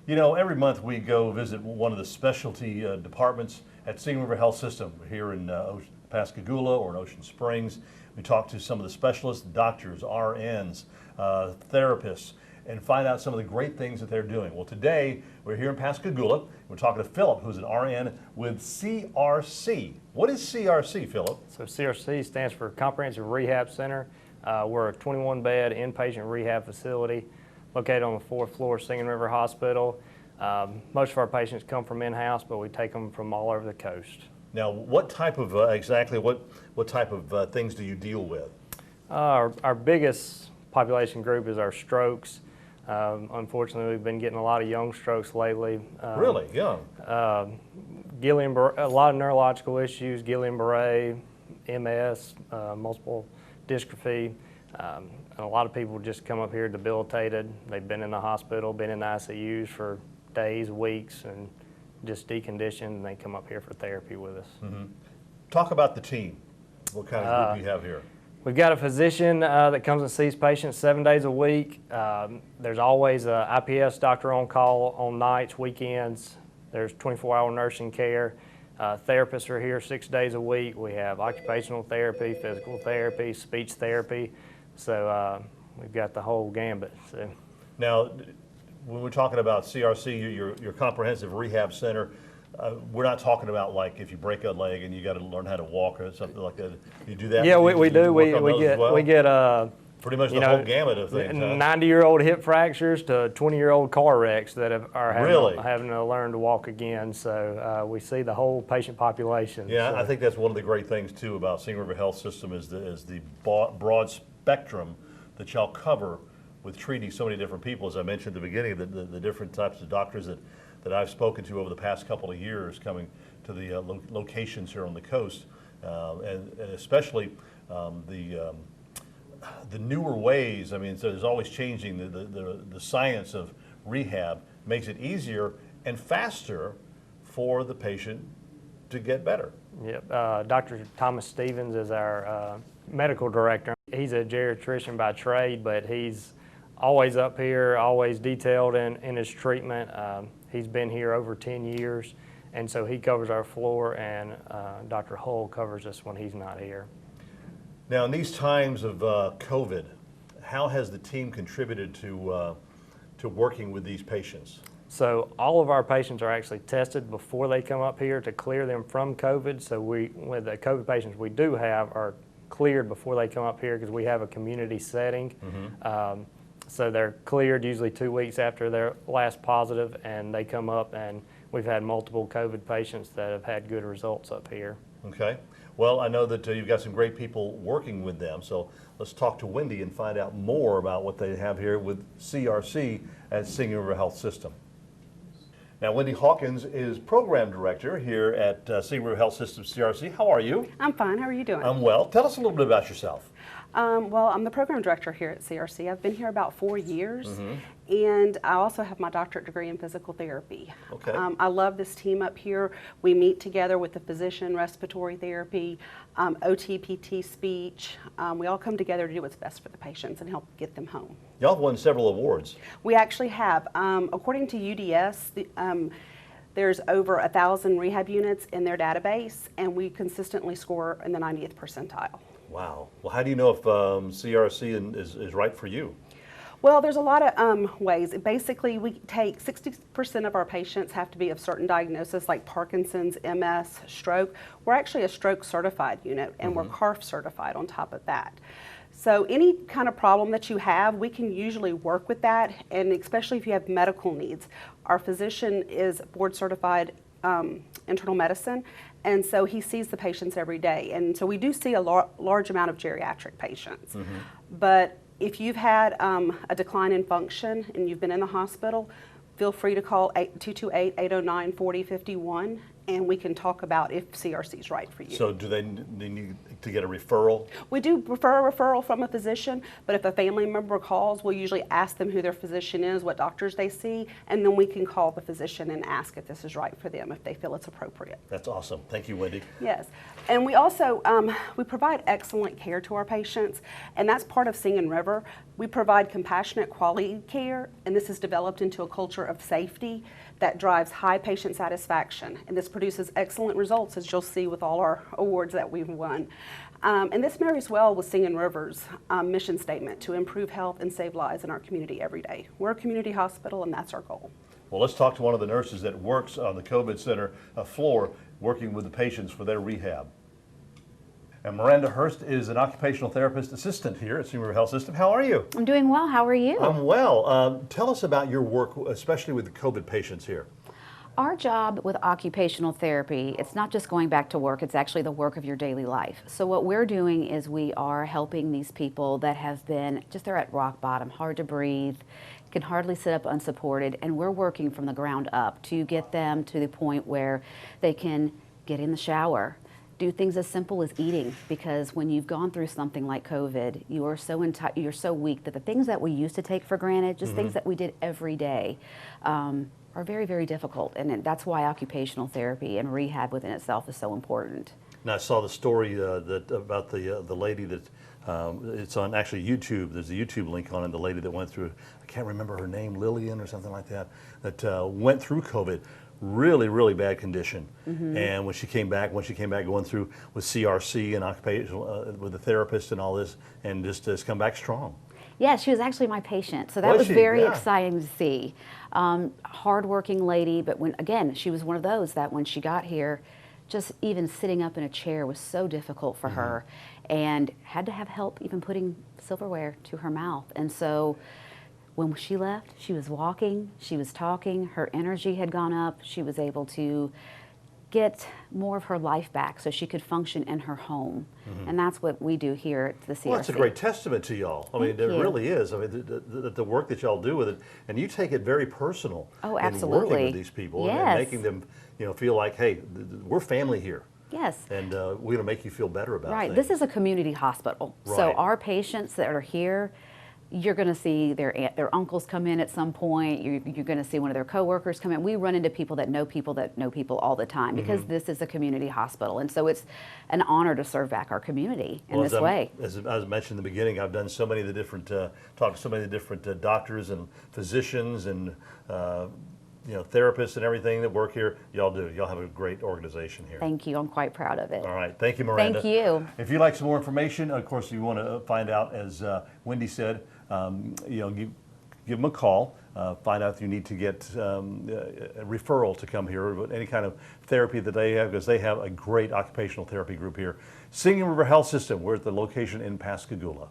You know, every month we go visit one of the specialty departments at Singing River Health System here in Pascagoula or in Ocean Springs. We talk to some of the specialists, doctors, RNs, therapists, and find out some of the great things that they're doing. Well, today we're here in Pascagoula. We're talking to Philip, who's an RN with CRC. What is CRC, Philip? So CRC stands for Comprehensive Rehab Center. We're a 21-bed inpatient rehab facility located on the 4th floor of Singing River Hospital. Most of our patients come from in-house, but we take them from all over the coast. Now, what type of, exactly what type of things do you deal with? Our biggest population group is our strokes. Unfortunately, we've been getting a lot of young strokes lately. Really? Young? A lot of neurological issues, Guillain-Barré, MS, multiple dystrophy. And a lot of people just come up here debilitated. They've been in the hospital, been in the ICUs for days, weeks, and just deconditioned, and they come up here for therapy with us. Mm-hmm. Talk about the team. What kind of group do you have here? We've got a physician that comes and sees patients 7 days a week. There's always an IPS doctor on call on nights, weekends. There's 24-hour nursing care. Therapists are here 6 days a week. We have occupational therapy, physical therapy, speech therapy. So we've got the whole gambit. So. Now, when we're talking about CRC, your comprehensive rehab center, we're not talking about like if you break a leg and you got to learn how to walk or something like that. You do that? Yeah, we do. We get pretty much the whole gamut of things. 90-year-old hip fractures to 20-year-old car wrecks that are having to learn to walk again. So we see the whole patient population. Yeah, so. I think that's one of the great things too about Singing River Health System is the broad spectrum that y'all cover with treating so many different people. As I mentioned at the beginning, the different types of doctors that I've spoken to over the past couple of years coming to the locations here on the coast, and especially the newer ways. I mean, so there's always changing. The science of rehab makes it easier and faster for the patient to get better. Yep. Dr. Thomas Stevens is our medical director. He's a geriatrician by trade, but he's always up here, always detailed in his treatment. He's been here over 10 years, and so he covers our floor, and Dr. Hull covers us when he's not here. Now, in these times of COVID, how has the team contributed to working with these patients? So all of our patients are actually tested before they come up here to clear them from COVID. So with the COVID patients we do have are cleared before they come up here because we have a community setting. Mm-hmm. So they're cleared usually 2 weeks after their last positive, and they come up, and we've had multiple COVID patients that have had good results up here. Okay. Well, I know that you've got some great people working with them, so let's talk to Wendy and find out more about what they have here with CRC at Singing River Health System. Now, Wendy Hawkins is Program Director here at Singing River Health System CRC. How are you? I'm fine. How are you doing? I'm well. Tell us a little bit about yourself. Well, I'm the Program Director here at CRC. I've been here about 4 years, and I also have my doctorate degree in physical therapy. Okay. I love this team up here. We meet together with the physician, respiratory therapy, OT, PT, speech. We all come together to do what's best for the patients and help get them home. Y'all have won several awards. We actually have. According to UDS, there's over 1,000 rehab units in their database, and we consistently score in the 90th percentile. Wow. Well, how do you know if CRC is right for you? Well, there's a lot of ways. Basically, we take 60% of our patients have to be of certain diagnosis like Parkinson's, MS, stroke. We're actually a stroke certified unit, and we're CARF certified on top of that. So any kind of problem that you have, we can usually work with that, and especially if you have medical needs. Our physician is board certified internal medicine, and so he sees the patients every day. And so we do see a large amount of geriatric patients. But if you've had a decline in function and you've been in the hospital, feel free to call 228-809-4051, and we can talk about if CRC is right for you. So do they need to get a referral? We do prefer a referral from a physician, but if a family member calls, we'll usually ask them who their physician is, what doctors they see, and then we can call the physician and ask if this is right for them, if they feel it's appropriate. That's awesome. Thank you, Wendy. Yes, and we also, we provide excellent care to our patients, and that's part of Singing River. We provide compassionate quality care, and this is developed into a culture of safety that drives high patient satisfaction, and this produces excellent results, as you'll see with all our awards that we've won. And this marries well with Singing River's mission statement to improve health and save lives in our community every day. We're a community hospital, and that's our goal. Well, let's talk to one of the nurses that works on the COVID Center floor working with the patients for their rehab. And Miranda Hurst is an occupational therapist assistant here at Singing River Health System. How are you? I'm doing well. How are you? I'm well. Tell us about your work, especially with the COVID patients here. Our job with occupational therapy, it's not just going back to work, it's actually the work of your daily life. So what we're doing is we are helping these people that have been, they're at rock bottom, hard to breathe, can hardly sit up unsupported, and we're working from the ground up to get them to the point where they can get in the shower, do things as simple as eating, because when you've gone through something like COVID, you're so weak that the things that we used to take for granted, just things that we did every day, are very, very difficult, and that's why occupational therapy and rehab within itself is so important. Now, I saw the story about the lady that it's on actually YouTube. There's a YouTube link on it. The lady that went through, I can't remember her name, Lillian or something like that, that went through COVID. Really, really bad condition. And when she came back going through with CRC and occupational with a therapist and all this, and just has come back strong. Yeah, she was actually my patient, so that was very exciting to see. Hardworking lady, but again, she was one of those that when she got here, just even sitting up in a chair was so difficult for her, and had to have help even putting silverware to her mouth. And so when she left, she was walking, she was talking, her energy had gone up, she was able to get more of her life back so she could function in her home. And that's what we do here at the CRC. Well, it's a great testament to y'all. I mean, it really is. I mean, the work that y'all do with it, and you take it very personal. Oh, in absolutely. working with these people and making them, feel like, hey, we're family here. Yes. And we're going to make you feel better about Right. things. This is a community hospital. Right. So our patients that are here, you're going to see their uncles come in at some point. You're going to see one of their coworkers come in. We run into people that know people all the time because this is a community hospital. And so it's an honor to serve back our community in this way. As I mentioned in the beginning, I've done so many of the different, talked to so many of the different doctors and physicians and therapists and everything that work here. Y'all do. Y'all have a great organization here. Thank you. I'm quite proud of it. All right. Thank you, Miranda. Thank you. If you'd like some more information, of course, you want to find out, as Wendy said, give them a call. Find out if you need to get a referral to come here, or any kind of therapy that they have, because they have a great occupational therapy group here. Singing River Health System. We're at the location in Pascagoula.